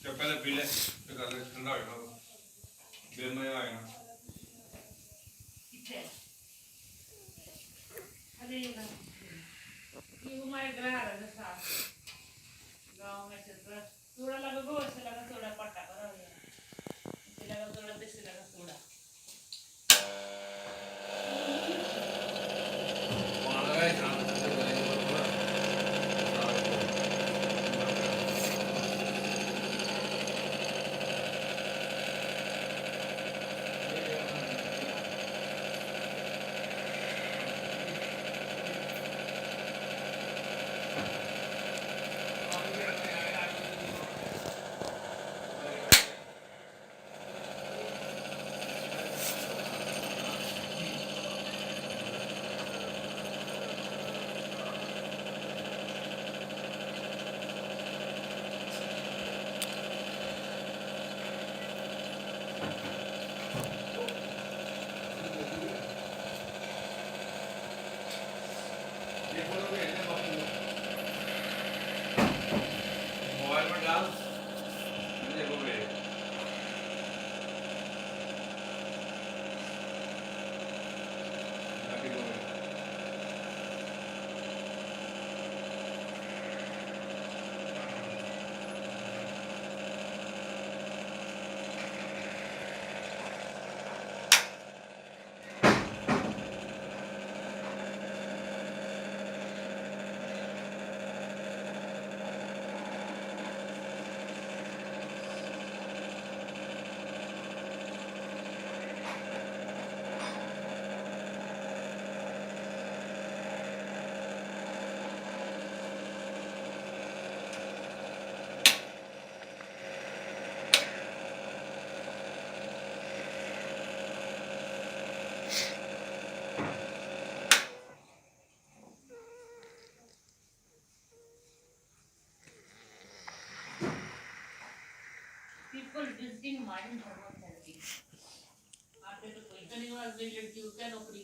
जब पहले पी ले फिर ठंडा हो जाएगा फिर मजा आएगा अरे ये हमारे ग्रह है साथ गांव में से थोड़ा लगा गोर से लगा थोड़ा पट्टा करो ये लगा थोड़ा देसी लगा थोड़ा मोबाइल में डाल देखो मेरे people visiting modern thermotherapy after the poisoning was the लड़कियों क्या नौकरी